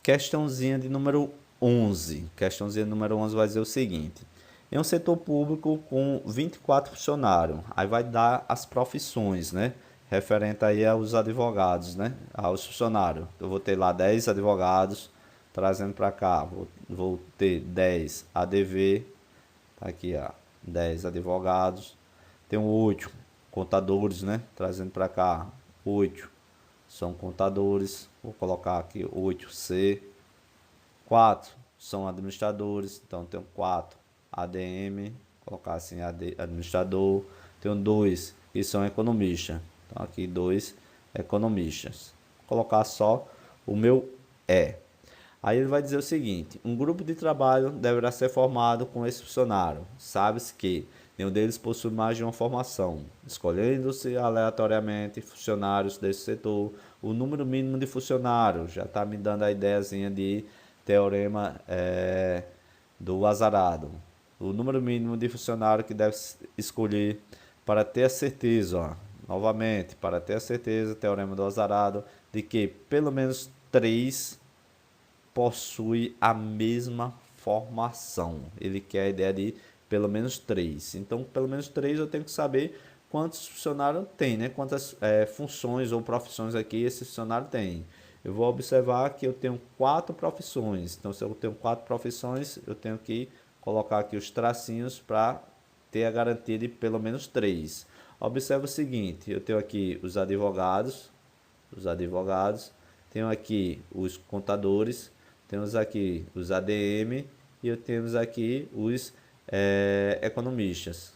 Questãozinha de número 11. Questãozinha de número 11 vai dizer o seguinte. Em um setor público com 24 funcionários, aí vai dar as profissões, né? Referente aí aos advogados, né? Aos funcionários. Eu vou ter lá 10 advogados, trazendo para cá, vou ter 10 ADV, tá aqui, ó, 10 advogados. Tenho 8 contadores, né? Trazendo para cá, 8 são contadores. Vou colocar aqui 8C. 4 são administradores, então tenho 4 ADM, colocar assim administrador. Tenho 2 que são economistas, então aqui 2 economistas. Vou colocar só o meu E. Aí ele vai dizer o seguinte: um grupo de trabalho deverá ser formado com esse funcionário. Sabe-se que nenhum deles possui mais de uma formação, escolhendo-se aleatoriamente funcionários desse setor. O número mínimo de funcionários já está me dando a ideiazinha de teorema do azarado. O número mínimo de funcionário que deve escolher para ter a certeza, ó, novamente, para ter a certeza, teorema do azarado, de que pelo menos 3 possui a mesma formação. Ele quer a ideia de pelo menos 3. Então, pelo menos 3 eu tenho que saber quantos funcionários tem, né? Quantas funções ou profissões aqui esse funcionário tem. Eu vou observar que eu tenho 4 profissões. Então, se eu tenho 4 profissões, eu tenho que colocar aqui os tracinhos para ter a garantia de pelo menos 3. Observe o seguinte, eu tenho aqui os advogados, tenho aqui os contadores, temos aqui os ADM e eu temos aqui os economistas.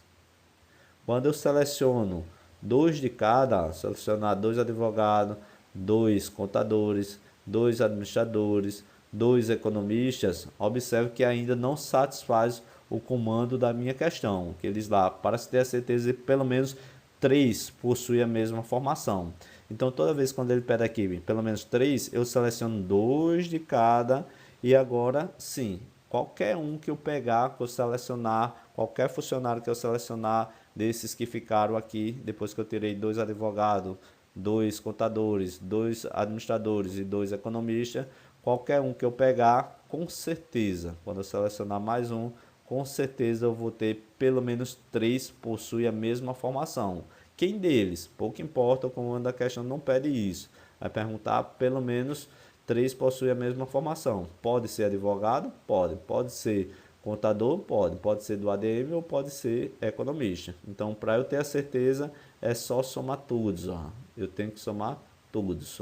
Quando eu seleciono 2 de cada, selecionar 2 advogados, 2 contadores, 2 administradores, 2 economistas, observe que ainda não satisfaz o comando da minha questão, que eles lá, para se ter a certeza de pelo menos 3 possuem a mesma formação. Então, toda vez quando ele pede aqui pelo menos 3, eu seleciono 2 de cada e agora sim, qualquer um que eu pegar, que eu selecionar, qualquer funcionário que eu selecionar, desses que ficaram aqui, depois que eu tirei 2 advogados, 2 contadores, 2 administradores e 2 economistas, qualquer um que eu pegar, com certeza, quando eu selecionar mais um, com certeza eu vou ter pelo menos 3 possui a mesma formação. Quem deles? Pouco importa, o comando da questão não pede isso. Vai perguntar pelo menos 3 possui a mesma formação. Pode ser advogado? Pode. Pode ser contador? Pode. Pode ser do ADM ou pode ser economista. Então, para eu ter a certeza, é só somar todos. Ó. Eu tenho que somar todos.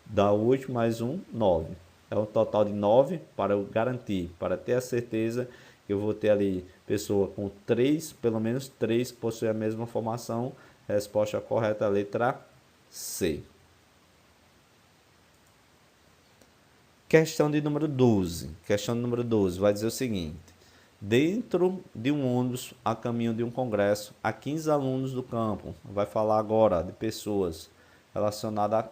Dá 8 mais 1, 9. É um total de 9 para eu garantir, para ter a certeza que eu vou ter ali pessoa com 3, pelo menos 3 que possuem a mesma formação. Resposta correta, letra C. Questão de número 12. Questão de número 12 vai dizer o seguinte. Dentro de um ônibus a caminho de um congresso, há 15 alunos do campo. Vai falar agora de pessoas relacionadas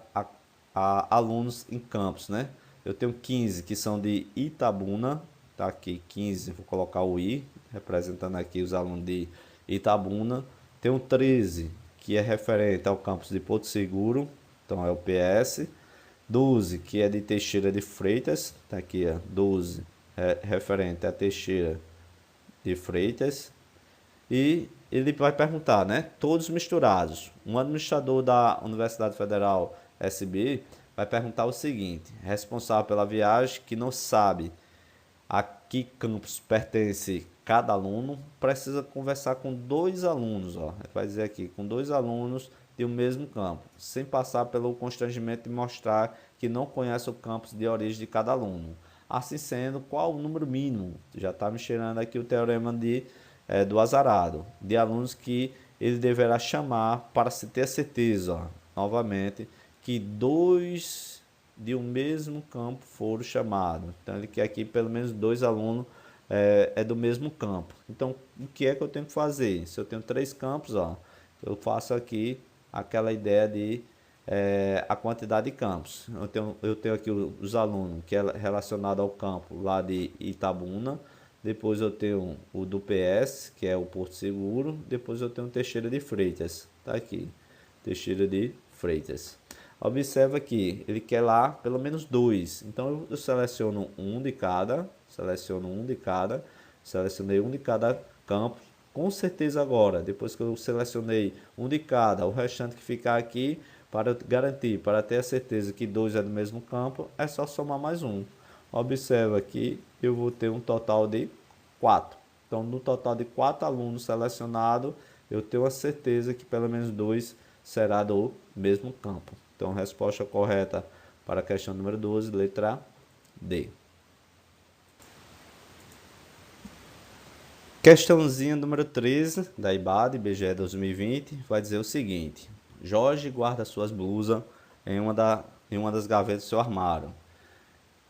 a alunos em campos, né? Eu tenho 15 que são de Itabuna. Tá aqui 15, vou colocar o I, representando aqui os alunos de Itabuna. Tenho 13 que é referente ao campus de Porto Seguro, então é o PS. 12 que é de Teixeira de Freitas, tá aqui, ó, 12 é referente a Teixeira de Freitas. E ele vai perguntar, né? Todos misturados. Um administrador da Universidade Federal SB vai perguntar o seguinte: responsável pela viagem que não sabe a que campus pertence cada aluno, precisa conversar com 2 alunos, ó. Vai dizer aqui, com 2 alunos de um mesmo campo, sem passar pelo constrangimento de mostrar que não conhece o campus de origem de cada aluno. Assim sendo, qual o número mínimo? Já está me cheirando aqui o teorema do azarado, de alunos que ele deverá chamar para se ter certeza, ó, novamente, que 2 de um mesmo campo foram chamados. Então, ele quer aqui pelo menos 2 alunos do mesmo campo. Então, o que é que eu tenho que fazer? Se eu tenho 3 campos, ó, eu faço aqui aquela ideia de a quantidade de campos. Eu tenho aqui os alunos que é relacionado ao campo lá de Itabuna. Depois eu tenho o do PS, que é o Porto Seguro. Depois eu tenho o Teixeira de Freitas. Tá aqui, Teixeira de Freitas. Observa que ele quer lá pelo menos 2. Então eu seleciono um de cada, selecionei um de cada campo. Com certeza agora, depois que eu selecionei um de cada, o restante que ficar aqui, para garantir, para ter a certeza que 2 é do mesmo campo, é só somar mais um. Observa que eu vou ter um total de 4. Então, no total de 4 alunos selecionados, eu tenho a certeza que pelo menos 2 será do mesmo campo. Então, resposta correta para a questão número 12, letra D. Questãozinha número 13, da IBAD, IBGE 2020, vai dizer o seguinte. Jorge guarda suas blusas em uma das gavetas do seu armário.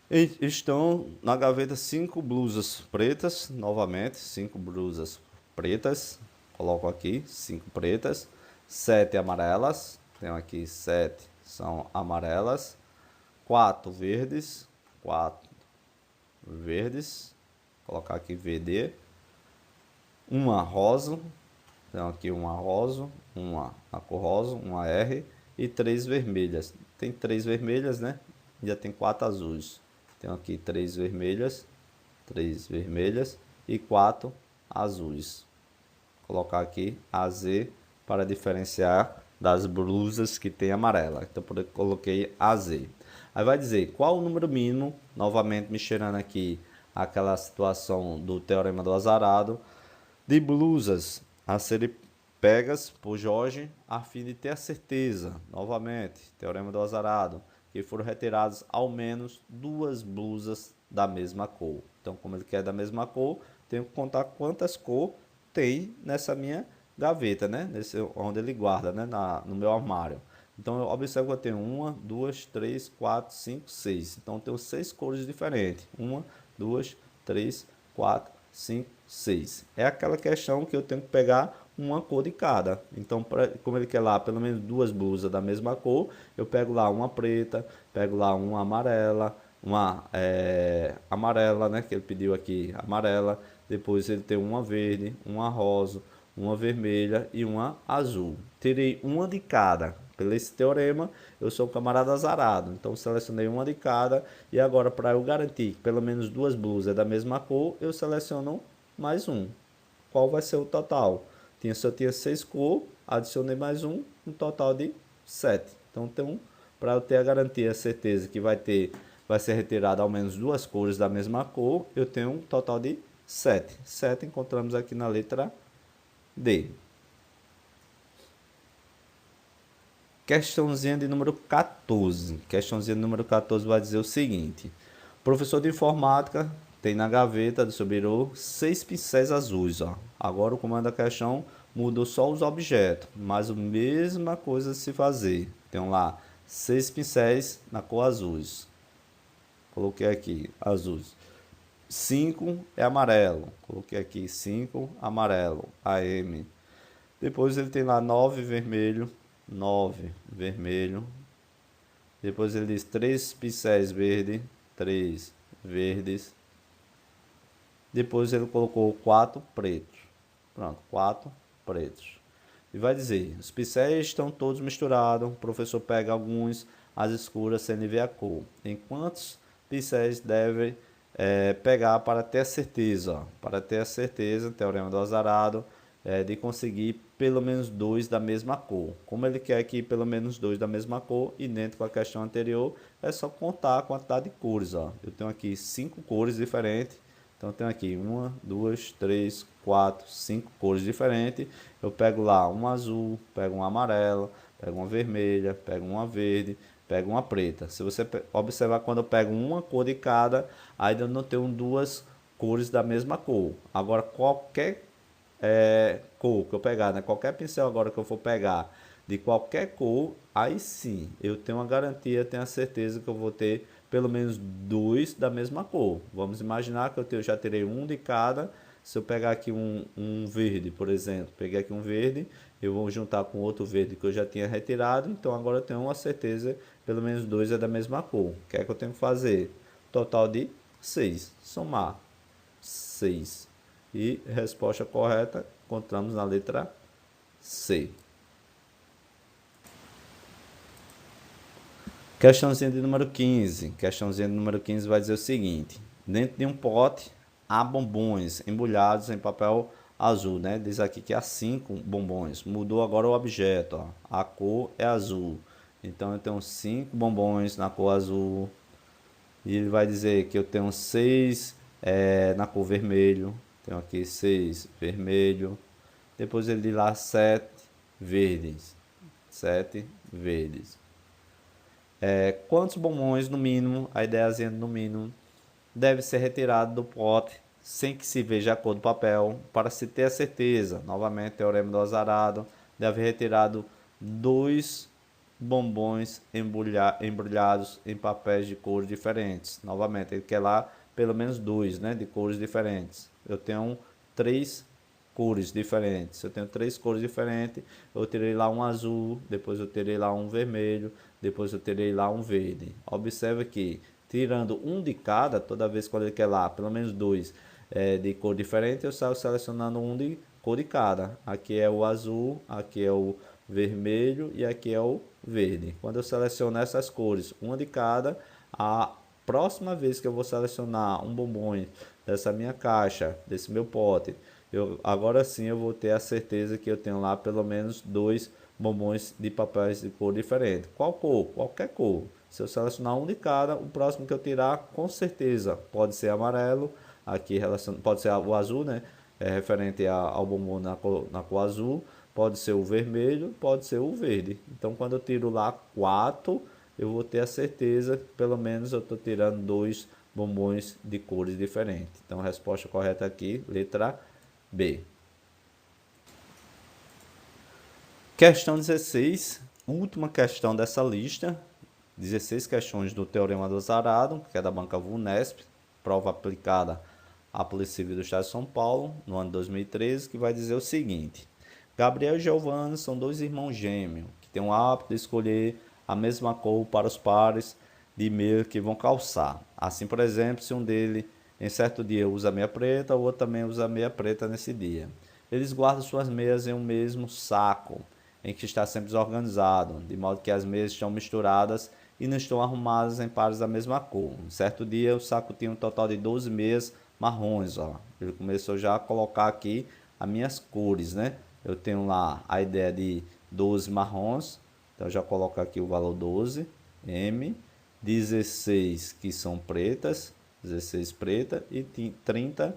Estão na gaveta 5 blusas pretas, novamente, 5 blusas pretas. Coloco aqui, 5 pretas, 7 amarelas, tenho aqui 7 são amarelas, 4 verdes, colocar aqui VD. Uma rosa, então aqui uma rosa, uma a cor rosa, uma R e 3 vermelhas. Tem 3 vermelhas, né? Já tem 4 azuis. Então aqui 3 vermelhas e 4 azuis. Vou colocar aqui AZ para diferenciar das blusas que tem amarela. Então eu coloquei AZ. Aí vai dizer qual o número mínimo, novamente me cheirando aqui aquela situação do teorema do azarado, de blusas a serem pegas por Jorge a fim de ter a certeza, novamente, teorema do azarado, que foram retiradas ao menos 2 blusas da mesma cor. Então, como ele quer da mesma cor, tenho que contar quantas cores tem nessa minha gaveta, né? Onde ele guarda, né? No meu armário. Então, eu observo que eu tenho 1, 2, 3, 4, 5, 6. Então, eu tenho 6 cores diferentes. 1, 2, 3, 4, 5, 6. É aquela questão que eu tenho que pegar uma cor de cada. Então, como ele quer lá pelo menos 2 blusas da mesma cor, eu pego lá uma preta, pego lá uma amarela, uma amarela, né, que ele pediu aqui, amarela. Depois ele tem uma verde, uma rosa, uma vermelha e uma azul. Tirei uma de cada. Pelo esse teorema, eu sou um camarada azarado. Então, selecionei uma de cada. E agora, para eu garantir que pelo menos 2 blusas é da mesma cor, eu seleciono mais um. Qual vai ser o total? Se eu tinha 6 cores, adicionei mais um total de 7. Então, para eu ter a garantia, a certeza que vai ser retirado ao menos 2 cores da mesma cor, eu tenho um total de 7. 7 encontramos aqui na letra D. Questãozinha de número 14. Questãozinha de número 14 vai dizer o seguinte. Professor de informática tem na gaveta do seu birô 6 pincéis azuis. Ó. Agora o comando da questão mudou só os objetos, mas a mesma coisa de se fazer. Tem lá 6 pincéis na cor azuis. Coloquei aqui azuis. 5 é amarelo. Coloquei aqui 5 amarelo. AM. Depois ele tem lá 9 vermelho. 9 vermelho. Depois ele diz 3 pincéis verde. 3 verdes. Depois ele colocou 4 pretos. Pronto, 4 pretos. E vai dizer, os pincéis estão todos misturados. O professor pega alguns, as escuras, sem ver a cor. Em quantos pincéis deve pegar para ter a certeza? Ó, para ter a certeza, teorema do azarado, de conseguir pelo menos 2 da mesma cor. Como ele quer aqui pelo menos 2 da mesma cor, idêntico com a questão anterior, é só contar a quantidade de cores. Ó. Eu tenho aqui 5 cores diferentes. Então, eu tenho aqui 1, 2, 3, 4, 5 cores diferentes. Eu pego lá uma azul, pego uma amarela, pego uma vermelha, pego uma verde, pego uma preta. Se você observar, quando eu pego uma cor de cada, ainda não tenho 2 cores da mesma cor. Agora, qualquer cor que eu pegar, né? Qualquer pincel agora que eu for pegar de qualquer cor, aí sim, eu tenho uma garantia, tenho a certeza que eu vou ter pelo menos 2 da mesma cor. Vamos imaginar que eu já terei um de cada. Se eu pegar aqui um verde, por exemplo, peguei aqui um verde, eu vou juntar com outro verde que eu já tinha retirado, então agora eu tenho uma certeza, pelo menos 2 é da mesma cor. O que é que eu tenho que fazer? Total de 6. Somar 6. E resposta correta encontramos na letra C. Questãozinha de número 15. Questãozinha de número 15 vai dizer o seguinte. Dentro de um pote há bombons embrulhados em papel azul, né? Diz aqui que há 5 bombons. Mudou agora o objeto, ó. A cor é azul. Então eu tenho 5 bombons na cor azul. E ele vai dizer que eu tenho 6 na cor vermelho. Tenho aqui 6 vermelho. Depois ele diz lá 7 verdes. 7 verdes. Quantos bombons no mínimo, a ideiazinha no mínimo, deve ser retirado do pote sem que se veja a cor do papel, para se ter a certeza, novamente teorema do azarado, deve retirado 2 bombons embrulhados em papéis de cores diferentes. Novamente, ele quer lá pelo menos 2, né, de cores diferentes. Eu tenho 3 cores diferentes. Eu tenho 3 cores diferentes. Eu terei lá um azul, depois eu terei lá um vermelho, depois eu terei lá um verde. Observe que, tirando um de cada, toda vez que ele quer lá, pelo menos 2 de cor diferente, eu saio selecionando um de cor de cada. Aqui é o azul, aqui é o vermelho e aqui é o verde. Quando eu seleciono essas cores, uma de cada, a próxima vez que eu vou selecionar um bombom dessa minha caixa, desse meu pote, agora sim eu vou ter a certeza que eu tenho lá pelo menos 2 bombons de papéis de cor diferente. Qual cor? Qualquer cor. Se eu selecionar um de cada, o próximo que eu tirar, com certeza, pode ser amarelo, aqui pode ser o azul, né? É referente ao bombom na cor azul, pode ser o vermelho, pode ser o verde. Então, quando eu tiro lá 4, eu vou ter a certeza que pelo menos eu estou tirando 2 bombons de cores diferentes. Então, a resposta correta aqui, letra B. Questão 16, última questão dessa lista. 16 questões do Teorema do Azarado, que é da banca VUNESP, prova aplicada à Polícia Civil do Estado de São Paulo, no ano 2013, que vai dizer o seguinte: Gabriel e Giovanni são 2 irmãos gêmeos, que têm o hábito de escolher a mesma cor para os pares de meia que vão calçar. Assim, por exemplo, se um deles, em certo dia, usa meia preta, o outro também usa meia preta nesse dia. Eles guardam suas meias em um mesmo saco, em que está sempre desorganizado, de modo que as meias estão misturadas e não estão arrumadas em pares da mesma cor. Um certo dia o saco tinha um total de 12 meias marrons. Ó. Ele começou já a colocar aqui as minhas cores, né? Eu tenho lá a ideia de 12 marrons, então já coloco aqui o valor 12, M, 16 que são pretas, 16 preta e 30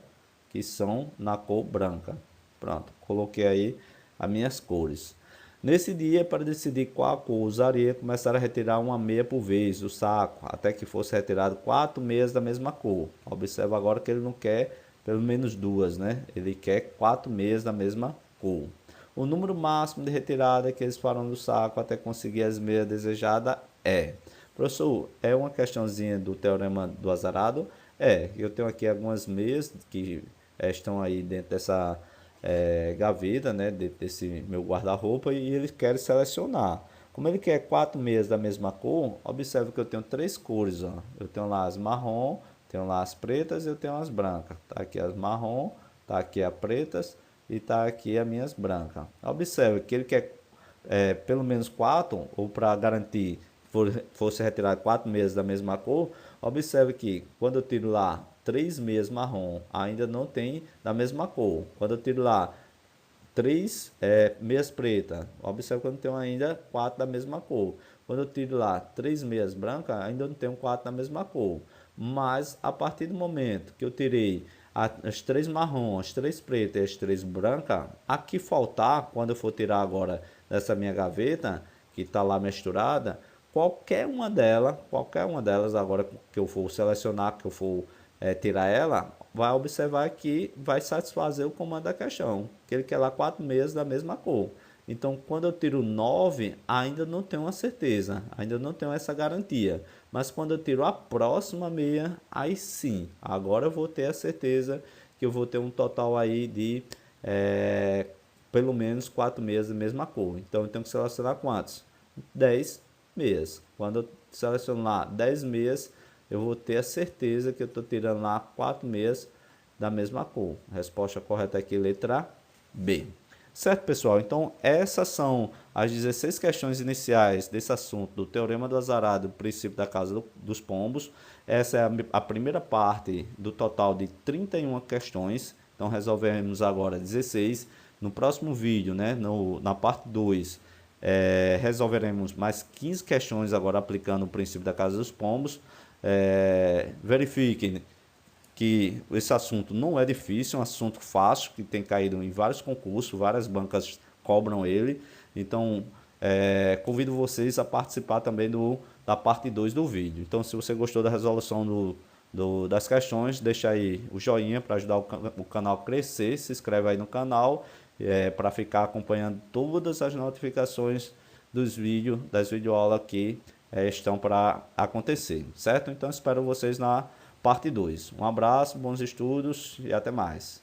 que são na cor branca. Pronto, coloquei aí as minhas cores. Nesse dia, para decidir qual cor usaria, começaram a retirar uma meia por vez do saco, até que fosse retirado 4 meias da mesma cor. Observa agora que ele não quer pelo menos 2, né? Ele quer 4 meias da mesma cor. O número máximo de retirada que eles farão do saco até conseguir as meias desejadas é... Professor, é uma questãozinha do Teorema do Azarado? Eu tenho aqui algumas meias que estão aí dentro dessa gaveta, né, desse meu guarda-roupa, e ele quer selecionar. Como ele quer 4 meias da mesma cor, observe que eu tenho 3 cores. Ó. Eu tenho lá as marrom, tenho lá as pretas e eu tenho as brancas. Tá aqui as marrom, tá aqui as pretas e tá aqui as minhas brancas. Observe que ele quer pelo menos 4, ou para garantir fosse retirar 4 meias da mesma cor. Observe que quando eu tiro lá 3 meias marrom, ainda não tem da mesma cor. Quando eu tiro lá 3 meias preta, observe que eu não tenho ainda 4 da mesma cor. Quando eu tiro lá 3 meias brancas, ainda não tenho 4 da mesma cor. Mas a partir do momento que eu tirei as 3 marrom, as 3 pretas e as 3 brancas, a que faltar, quando eu for tirar agora dessa minha gaveta, que está lá misturada, qualquer uma delas agora que eu for selecionar, que eu for tirar ela, vai observar que vai satisfazer o comando da questão, que ele quer lá 4 meias da mesma cor. Então, quando eu tiro 9, ainda não tenho uma certeza, ainda não tenho essa garantia. Mas quando eu tiro a próxima meia, aí sim, agora eu vou ter a certeza que eu vou ter um total aí de pelo menos 4 meias da mesma cor. Então, eu tenho que selecionar quantos? 10 meias. Quando eu seleciono lá 10 meias, eu vou ter a certeza que eu estou tirando lá 4 meias da mesma cor. Resposta correta aqui, letra B. Certo, pessoal? Então, essas são as 16 questões iniciais desse assunto do Teorema do Azarado, do princípio da casa dos pombos. Essa é a primeira parte do total de 31 questões. Então, resolvemos agora 16. No próximo vídeo, né, na parte 2, resolveremos mais 15 questões agora aplicando o princípio da casa dos pombos. Verifiquem que esse assunto não é difícil, é um assunto fácil, que tem caído em vários concursos, várias bancas cobram ele. Então, convido vocês a participar também da parte 2 do vídeo. Então, se você gostou da resolução das questões, deixa aí o joinha para ajudar o canal a crescer, se inscreve aí no canal para ficar acompanhando todas as notificações dos vídeos, das videoaulas que estão para acontecer, certo? Então, espero vocês na parte 2. Um abraço, bons estudos e até mais.